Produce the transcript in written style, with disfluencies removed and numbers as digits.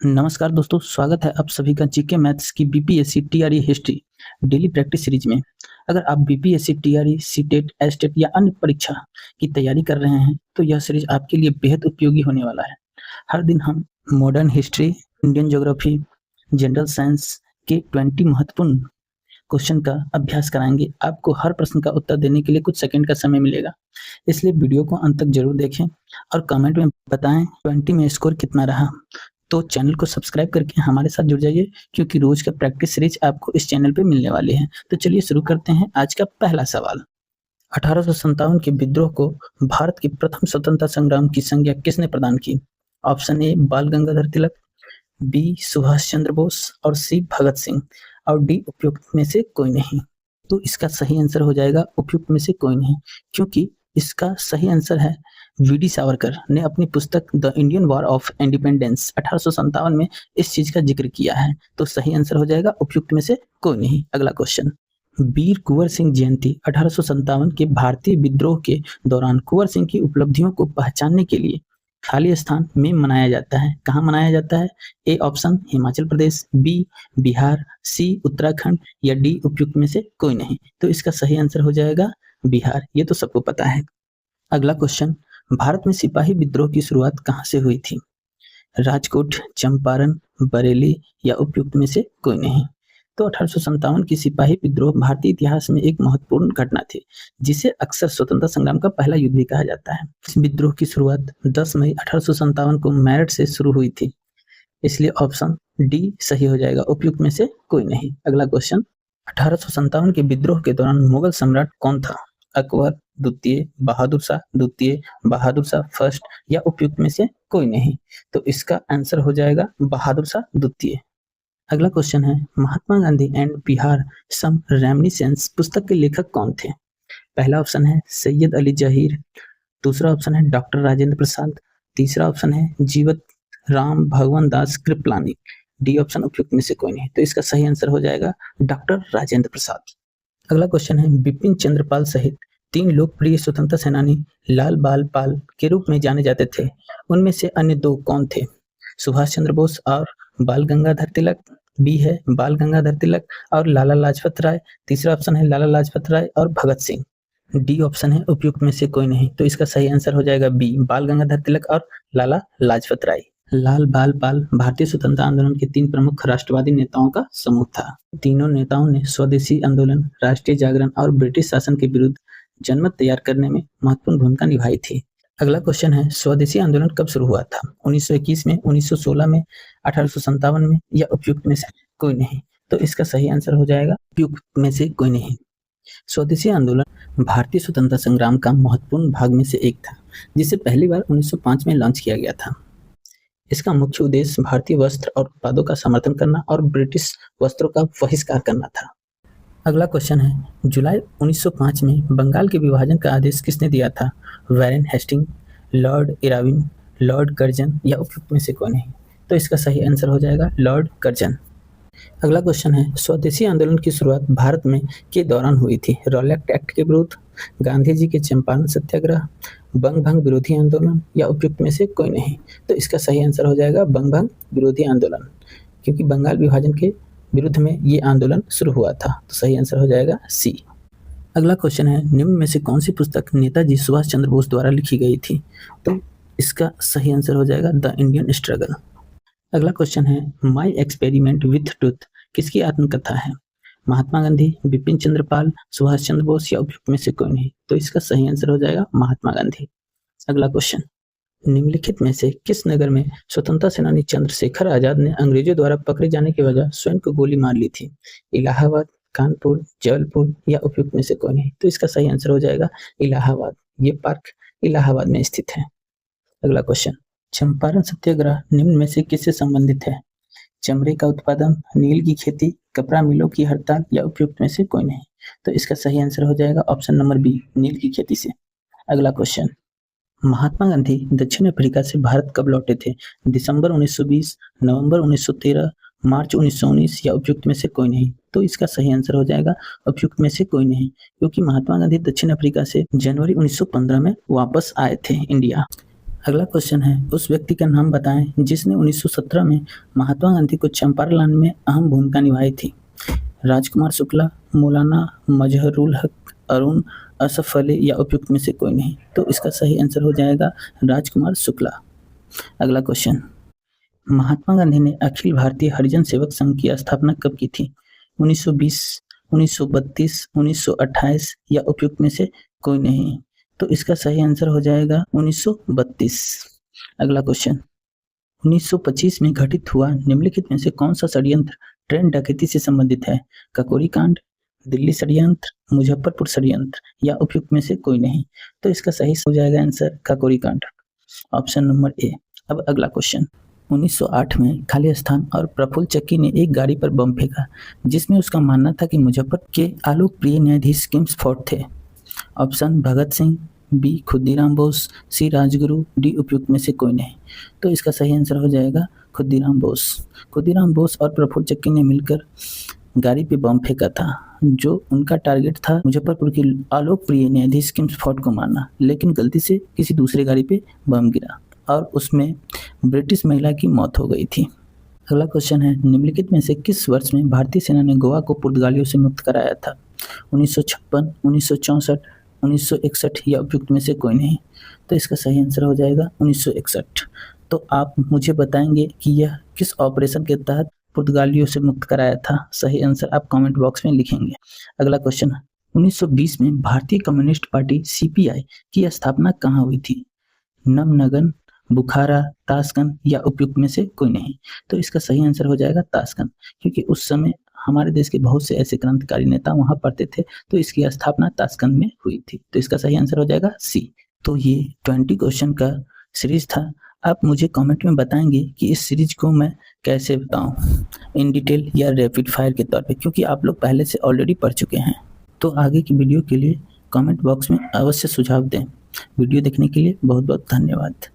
नमस्कार दोस्तों, स्वागत है आप सभी का जीके मैथ्स की BPSC TRE history daily practice series में। अगर आप बीपीएससी टीआरई, सीटेट, एस्टेट या अन्य परीक्षा की तैयारी कर रहे हैं तो यह सीरीज आपके लिए बेहद उपयोगी होने वाला है। हर दिन हम modern history, Indian geography, general science के 20 महत्वपूर्ण क्वेश्चन का अभ्यास कराएंगे। आपको हर प्रश्न का उत्तर देने के लिए कुछ सेकंड का समय मिलेगा, इसलिए वीडियो को अंत तक जरूर देखें और कमेंट में बताएं 20 में स्कोर कितना रहा। तो चैनल को सब्सक्राइब करके हमारे साथ जुड़ जाइए, क्योंकि रोज का प्रैक्टिस सीरीज आपको इस चैनल पे मिलने वाले हैं। तो चलिए शुरू करते हैं आज का पहला सवाल। 1857 के विद्रोह को भारत के प्रथम स्वतंत्रता संग्राम की संज्ञा किसने प्रदान की? ऑप्शन ए बाल गंगाधर तिलक, बी सुभाष चंद्र बोस और सी भगत सिंह और डी उपयुक्त में से कोई नहीं। तो इसका सही आंसर हो जाएगा उपयुक्त में से कोई नहीं, क्योंकि इसका सही आंसर है वीडी सावरकर ने अपनी पुस्तक the Indian war of independence 1857 में इस चीज का जिक्र किया है। तो सही आंसर हो जाएगा उपयुक्त में से कोई नहीं। अगला क्वेश्चन, वीर कुंवर सिंह जयंती 1857 के भारतीय विद्रोह के दौरान कुंवर सिंह की उपलब्धियों को पहचानने के लिए खाली स्थान में मनाया जाता है। कहाँ मनाया जाता है? A option Himachal Pradesh, B Bihar, C Uttarakhand या डी उपयुक्त में से कोई नहीं। तो इसका सही आंसर हो जाएगा बिहार। ये तो सबको पता है। अगला क्वेश्चन, भारत में सिपाही विद्रोह की शुरुआत कहाँ से हुई थी? राजकोट, चंपारण, बरेली या उपयुक्त में से कोई नहीं। तो 1857 की सिपाही विद्रोह भारतीय इतिहास में एक महत्वपूर्ण घटना थी, जिसे अक्सर स्वतंत्रता संग्राम का पहला युद्ध भी कहा जाता है। इस विद्रोह की शुरुआत 10 मई 1857 को मेरठ से शुरू हुई थी, इसलिए ऑप्शन डी सही हो जाएगा, उपयुक्त में से कोई नहीं। अगला क्वेश्चन, 1857 के विद्रोह के दौरान मुगल सम्राट कौन था? अकबर द्वितीय, बहादुर शाह द्वितीय, बहादुर शाह फर्स्ट या उपयुक्त में से कोई नहीं। तो इसका आंसर हो जाएगा बहादुर शाह द्वितीय। अगला क्वेश्चन है, Mahatma Gandhi and Bihar some reminiscences पुस्तक के लेखक कौन थे? पहला ऑप्शन है सैयद अली जहीर, दूसरा ऑप्शन है डॉक्टर राजेंद्र प्रसाद, तीसरा ऑप्शन है जीवत राम भगवान दास कृपलानी, डी ऑप्शन उपयुक्त में से कोई नहीं। तो इसका सही आंसर हो जाएगा डॉक्टर राजेंद्र प्रसाद। अगला क्वेश्चन है, बिपिन चंद्रपाल सहित 3 लोकप्रिय स्वतंत्रता सेनानी लाल बाल पाल के रूप में जाने जाते थे, उनमें से अन्य 2 कौन थे? सुभाष चंद्र बोस और बाल गंगाधर तिलक, बी है बाल गंगाधर तिलक और लाला लाजपत राय, तीसरा ऑप्शन है लाला लाजपत राय और भगत सिंह, डी ऑप्शन है उपयुक्त में से कोई नहीं। तो इसका सही आंसर हो जाएगा बी बाल गंगाधर तिलक और लाला लाजपत राय। लाल बाल पाल भारतीय स्वतंत्रता आंदोलन के 3 प्रमुख राष्ट्रवादी नेताओं का समूह था। तीनों नेताओं ने स्वदेशी आंदोलन, राष्ट्रीय जागरण और ब्रिटिश शासन के विरुद्ध जनमत तैयार करने में महत्वपूर्ण भूमिका निभाई थी। अगला क्वेश्चन है, स्वदेशी आंदोलन कब शुरू हुआ था? 1921 में, 1916 में, 1857 में या उपयुक्त में से कोई नहीं। तो इसका सही आंसर हो जाएगा उपयुक्त में से कोई नहीं। स्वदेशी आंदोलन भारतीय स्वतंत्रता संग्राम का महत्वपूर्ण भाग में से एक था, जिसे पहली बार 1905 में लॉन्च किया गया था। इसका मुख्य उद्देश्य भारतीय वस्त्र और उत्पादों का समर्थन करना और ब्रिटिश वस्त्रों का बहिष्कार करना था। अगला क्वेश्चन है, जुलाई 1905 में बंगाल के विभाजन का आदेश किसने दिया था? वैरेन हेस्टिंग, लॉर्ड इराविन, लॉर्ड कर्जन या उपयुक्त में से कोई नहीं। तो इसका सही आंसर हो जाएगा लॉर्ड कर्जन। अगला क्वेश्चन है, स्वदेशी आंदोलन की शुरुआत भारत में के दौरान हुई थी? रॉलेट एक्ट के विरुद्ध, गांधी जी के चंपारण सत्याग्रह, बंग भंग विरोधी आंदोलन या उपयुक्त में से कोई नहीं। तो इसका सही आंसर हो जाएगा बंग भंग विरोधी आंदोलन, क्योंकि बंगाल विभाजन के विरुद्ध में ये आंदोलन शुरू हुआ था। तो सही आंसर हो जाएगा सी। अगला क्वेश्चन है, निम्न में से कौन सी पुस्तक नेताजी सुभाष चंद्र बोस द्वारा लिखी गई थी? तो इसका सही आंसर हो जाएगा द इंडियन स्ट्रगल। अगला क्वेश्चन है, माई एक्सपेरिमेंट विथ ट्रुथ किसकी आत्मकथा है? महात्मा गांधी, बिपिन चंद्र पाल, सुभाष चंद्र बोस या उपयुक्त में से कोई नहीं। तो इसका सही आंसर हो जाएगा महात्मा गांधी। अगला क्वेश्चन, निम्नलिखित में से किस नगर में स्वतंत्रता सेनानी चंद्रशेखर आजाद ने अंग्रेजों द्वारा पकड़े जाने की वजह स्वयं को गोली मार ली थी? इलाहाबाद, कानपुर, जबलपुर या उपयुक्त में से कोई नहीं। तो इसका सही आंसर हो जाएगा इलाहाबाद। ये पार्क इलाहाबाद में स्थित है। अगला क्वेश्चन, चंपारण सत्याग्रह निम्न में से किससे संबंधित है? चमड़े का उत्पादन, नील की खेती, कपड़ा मिलों की हड़ताल या उपयुक्त में से कोई नहीं। तो इसका सही आंसर हो जाएगा ऑप्शन नंबर बी, नील की खेती से। अगला क्वेश्चन, महात्मा गांधी दक्षिण अफ्रीका से भारत कब लौटे थे? दिसंबर 1920, नवंबर 1913, मार्च 1919 या उपयुक्त में से कोई नहीं। तो इसका सही आंसर हो जाएगा उपयुक्त में से कोई नहीं, क्योंकि महात्मा गांधी दक्षिण अफ्रीका से जनवरी 1915 में वापस आए थे इंडिया। अगला क्वेश्चन है, उस व्यक्ति का नाम बताएं जिसने 1917 में महात्मा गांधी को चंपारण में अहम भूमिका निभाई थी। राजकुमार शुक्ला, मौलाना मजहरूल हक, अरुण, असफ अली या उपयुक्त में से कोई नहीं। तो इसका सही आंसर हो जाएगा राजकुमार शुक्ला। अगला क्वेश्चन, महात्मा गांधी ने अखिल भारतीय हरिजन सेवक संघ की स्थापना कब की थी? 1920, 1932, 1928 या उपयुक्त में से कोई नहीं। तो इसका सही आंसर हो जाएगा 1932। अगला क्वेश्चन, 1925 में घटित हुआ निम्नलिखित में से कौन सा षड्यंत्र ट्रेन डकैती से संबंधित है? ककोरी कांड, दिल्ली षड्यंत्र, मुजफ्फरपुर षड्यंत्र या उपयुक्त में से कोई नहीं। तो इसका सही हो जाएगा आंसर ककोरी कांड, ऑप्शन नंबर ए। अब अगला क्वेश्चन, 1908 में खालिस्तान और प्रफुल्ल चक्की ने एक गाड़ी पर बम फेंका जिसमें उसका मानना था कि मुजफ्फरपुर के आलोकप्रिय न्यायाधीश किम्सफोर्ड थे। ऑप्शन भगत सिंह, बी खुदीराम बोस, सी राजगुरु, डी उपयुक्त में से कोई नहीं। तो इसका सही आंसर हो जाएगा खुदीराम बोस। खुदीराम बोस और प्रफुल्ल चक्की ने मिलकर गाड़ी पे बम फेंका था। जो उनका टारगेट था मुजफ्फरपुर के आलोकप्रिय न्यायाधीश किम्सफोर्ड को मारना, लेकिन गलती से किसी दूसरे गाड़ी पे बम गिरा और उसमें ब्रिटिश महिला की मौत हो गई थी। अगला क्वेश्चन है, निम्नलिखित में से किस वर्ष में भारतीय सेना ने गोवा को पुर्तगालियों से मुक्त कराया था? 1956, 1964, 1961 या उपयुक्त में से कोई नहीं। तो इसका सही आंसर हो जाएगा 1961। तो आप मुझे बताएंगे कि यह किस ऑपरेशन के तहत पुर्तगालियों से मुक्त कराया था? सही आंसर आप कमेंट बॉक्स में लिखेंगे। अगला क्वेश्चन, 1920 में भारतीय कम्युनिस्ट पार्टी सीपीआई की स्थापना कहाँ हुई थी? नमनगन, बुखारा, ताशकंद या उपयुक्त में से कोई नहीं। तो इसका सही आंसर हो जाएगा ताशकंद, क्योंकि उस समय हमारे देश के बहुत से ऐसे क्रांतिकारी नेता वहां पढ़ते थे, तो इसकी स्थापना ताशकंद में हुई थी। तो इसका सही आंसर हो जाएगा सी। तो ये 20 क्वेश्चन का सीरीज था। आप मुझे कमेंट में बताएंगे कि इस सीरीज को मैं कैसे बताऊं, इन डिटेल या रैपिड फायर के तौर पे, क्योंकि आप लोग पहले से ऑलरेडी पढ़ चुके हैं। तो आगे की वीडियो के लिए कमेंट बॉक्स में अवश्य सुझाव दें। वीडियो देखने के लिए बहुत बहुत धन्यवाद।